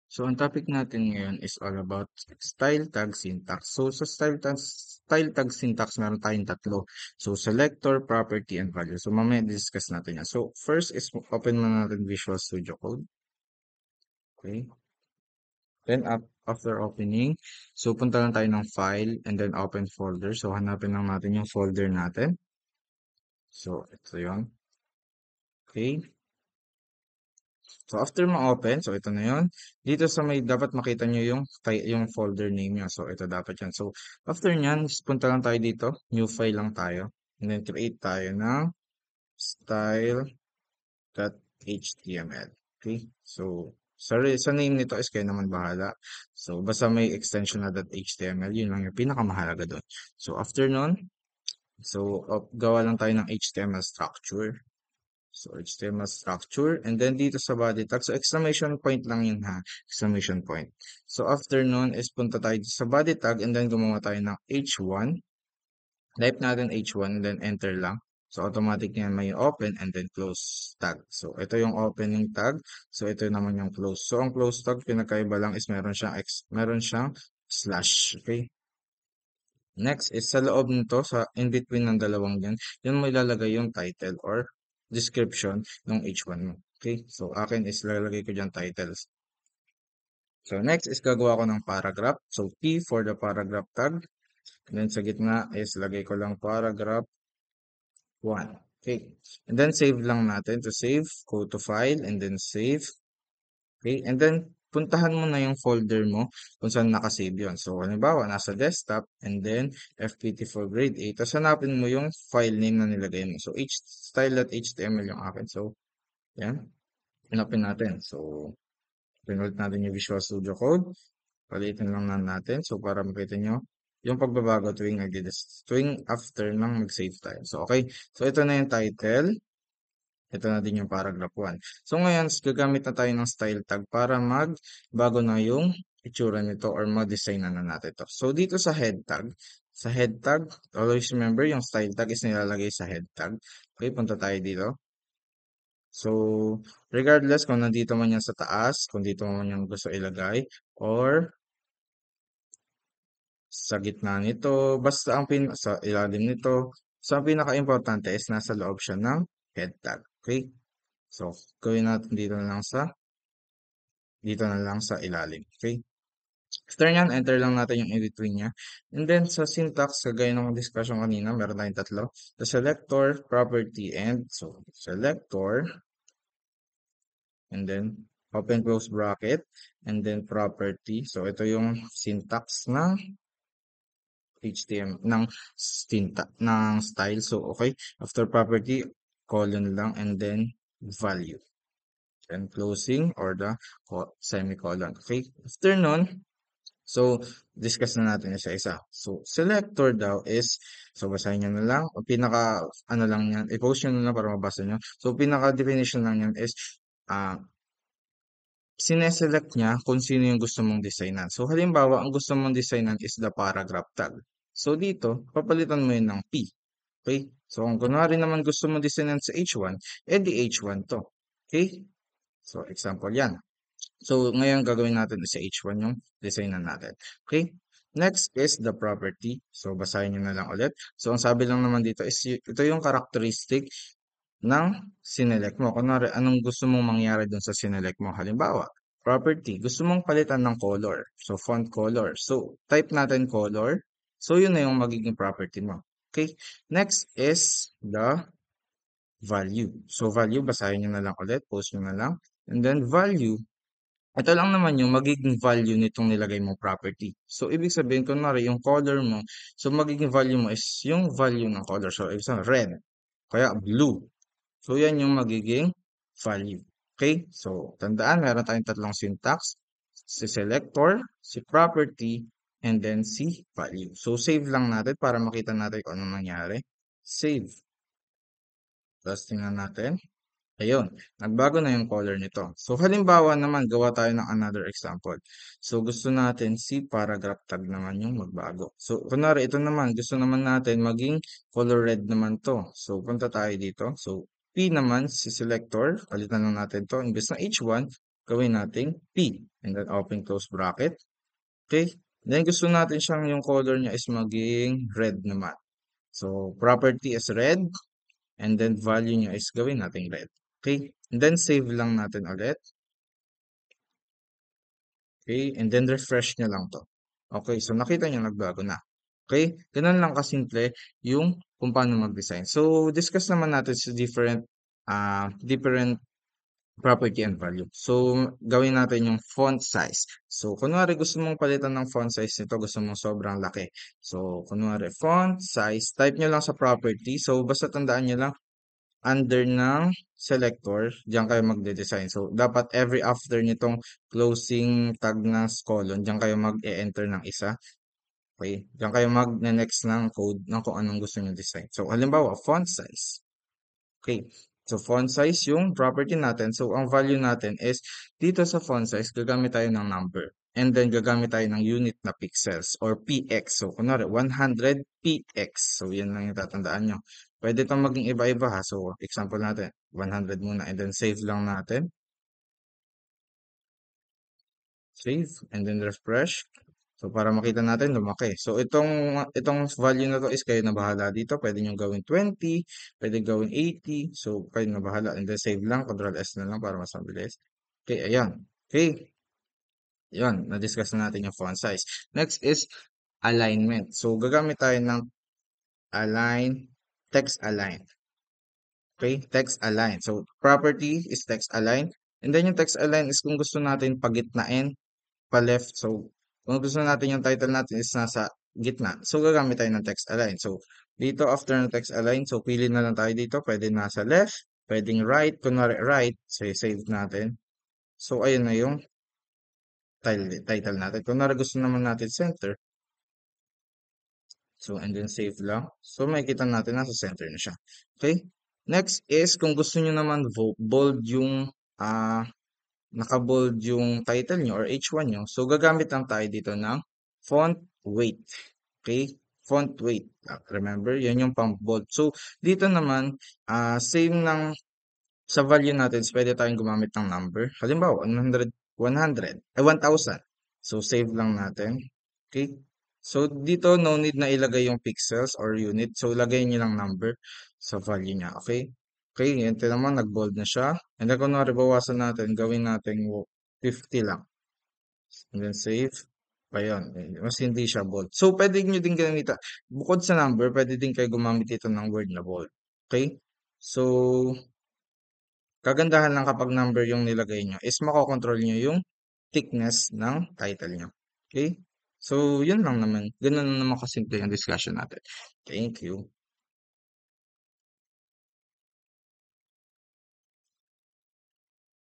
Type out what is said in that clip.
So, ang topic natin ngayon is all about style tag syntax. So, sa style tag syntax, meron tayong tatlo. So, selector, property, and value. So, mamaya discuss natin yan. So, first is open muna natin Visual Studio Code. Okay. Then, after opening, so punta lang tayo ng file and then open folder. So, hanapin lang natin yung folder natin. So, ito yun. Okay. So, after ma-open, so ito na yun. Dito sa may dapat makita nyo yung folder name nyo. So, ito dapat yan. So, after nyan, punta lang tayo dito. New file lang tayo. And then, create tayo ng style.html. Okay? So, sorry, sa name nito is kayo naman bahala. So, basta may extension na .html, yun lang yung pinakamahalaga doon. So, after nun, so, gawa lang tayo ng HTML structure. So, HTML structure. And then dito sa body tag. So, exclamation point lang yun ha. Exclamation point. So, after nun is punta tayo sa body tag and then gumawa tayo ng H1. Type natin H1 and then enter lang. So, automatic yan may open and then close tag. So, ito yung opening tag. So, ito naman yung close. So, ang close tag, pinakaiba lang is meron siyang slash. Okay? Next is sa loob nito, sa in between ng dalawang yan mo ilalagay yung title or description ng H1 mo. Okay? So, akin is lalagay ko dyan titles. So, next is gagawa ko ng paragraph. So, P for the paragraph tag. And then sa gitna is lagay ko lang paragraph 1. Okay? And then save lang natin. To save, go to file and then save. Okay? And then, puntahan mo na yung folder mo kung saan nakasave yun. So, halimbawa, nasa desktop and then FPT for grade 8. Tapos hanapin mo yung file name na nilagay mo. So, style.html yung akin. So, yan. Hanapin natin. So, pinulit natin yung Visual Studio Code. Palitin lang natin. So, para makita nyo yung pagbabago tuwing after nang mag-save tayo. So, okay. So, ito na yung title. Ito na din yung paragraph 1. So ngayon, gagamit na tayo ng style tag para magbago na yung itsura nito or mag-design na natin ito. So dito sa head tag, always remember yung style tag is nilalagay sa head tag. Okay, punta tayo dito. So, regardless kung nandito man yan sa taas, kung dito man yan gusto ilagay, or sa gitna nito, basta sa ilalim nito, so ang pinaka-importante is nasa loob siya ng head tag. Okay? So, gawin natin dito na lang sa ilalim. Okay? After nyan, enter lang natin yung in-between niya. And then, sa syntax, kagaya ng discussion kanina, meron tayong tatlo. The selector, property, and so, selector, and then, open close bracket, and then property. So, ito yung syntax ng HTML, ng style. So, okay. After property, colon lang, and then value. And closing or the semicolon. Okay. After nun, so discuss na natin isa-isa. So selector daw is, so basahin nyo na lang. O pinaka, ano lang yan, i-post nyo na lang para mabasa nyo. So pinaka definition lang yan is, ah, sineselect niya kung sino yung gusto mong designan. So halimbawa, ang gusto mong designan is the paragraph tag. So dito, papalitan mo yun ng P. Okay? So kung kunwari naman gusto mong designan sa H1, edi H1 to. Okay? So example yan. So, ngayon gagawin natin sa H1 yung designan natin. Okay? Next is the property. So, basahin nyo na lang ulit. So, ang sabi lang naman dito is ito yung characteristic ng sinelect mo. Kunwari, anong gusto mong mangyari dun sa sinelect mo? Halimbawa, property. Gusto mong palitan ng color. So, font color. So, type natin color. So, yun na yung magiging property mo. Okay? Next is the value. So, value, basahin nyo na lang ulit. Post nyo na lang. And then, value. Ito lang naman yung magiging value nitong nilagay mong property. So, ibig sabihin, kunwari, yung color mo, so magiging value mo is yung value ng color. So, ibig sabihin, red, kaya blue. So, yan yung magiging value. Okay? So, tandaan, meron tayong tatlong syntax. Si selector, si property, and then si value. So, save lang natin para makita natin kung anong nangyari. Save. Tapos tingnan natin. Ayun, nagbago na yung color nito. So, halimbawa naman, gawa tayo ng another example. So, gusto natin si paragraph tag naman yung magbago. So, kunwari, ito naman, gusto naman natin maging color red naman to. So, punta tayo dito. So, P naman, si selector, palitan lang natin to. Imbes na H1, gawin nating P. And then open close bracket. Okay? Then gusto natin siyang yung color niya is maging red naman. So, property is red. And then value niya is gawin nating red. Okay? And then save lang natin ulit. Okay? And then refresh nyo lang to. Okay? So, nakita nyo nagbago na. Okay? Ganun lang kasimple yung kung paano mag-design. So, discuss naman natin sa different property and value. So, gawin natin yung font size. So, kunwari gusto mong palitan ng font size nito, gusto mong sobrang laki. So, kunwari font size, type nyo lang sa property. So, basta tandaan nyo lang, under ng selector, diyan kayo magde-design. So, dapat every after nitong closing tag ng colon, diyan kayo mag-e-enter ng isa. Okay? Diyan kayo mag-next ng code ng kung anong gusto nyo design. So, halimbawa, font size. Okay. So, font size yung property natin. So, ang value natin is dito sa font size, gagamit tayo ng number. And then, gagamit tayo ng unit na pixels or px. So, kunwari, 100 px. So, yan lang yung tatandaan nyo. Pwede itong maging iba-iba ha. So, example natin, 100 muna. And then, save lang natin. Save. And then, refresh. So, para makita natin, lumaki. So, itong value na to is kayo na bahala dito. Pwede nyo gawin 20, pwede gawin 80. So, kayo na bahala. And then, save lang. Control S na lang para mas mabilis. Okay, ayan. Okay, ayan. Na-discuss na natin yung font size. Next is alignment. So, gagamit tayo ng align, text align. Okay, text align. So, property is text align. And then, yung text align is kung gusto natin pagitnain pa-left. So, kung gusto natin yung title natin is nasa gitna. So, gagamit tayo ng text align. So, dito after ng text align, so pili na lang tayo dito. Pwede nasa left, pwedeng right. Kunwari right, so save natin. So, ayun na yung title natin. Kunwari gusto naman natin center. So, and then save lang. So, makikita natin nasa center na siya. Okay? Next is, kung gusto nyo naman bold yung naka-bold yung title nyo or H1 nyo. So, gagamit lang tayo dito ng font weight. Okay? Font weight. Remember, yan yung pang-bold. So, dito naman, same lang sa value natin, pwede tayong gumamit ng number. Halimbawa, 1,000. So, save lang natin. Okay? So, dito, no need na ilagay yung pixels or unit. So, lagay nyo lang number sa value niya. Okay? Okay, ito naman, nag-bold na siya. And then, kunwari, bawasan natin, gawin natin 50 lang. And then, save. Ayun, mas hindi siya bold. So, pwede nyo din gamitin. Bukod sa number, pwede din kayo gumamit ito ng word na bold. Okay? So, kagandahan lang kapag number yung nilagay nyo is makokontrol nyo yung thickness ng title nyo. Okay? So, yun lang naman. Ganun naman kasimple yung discussion natin. Thank you.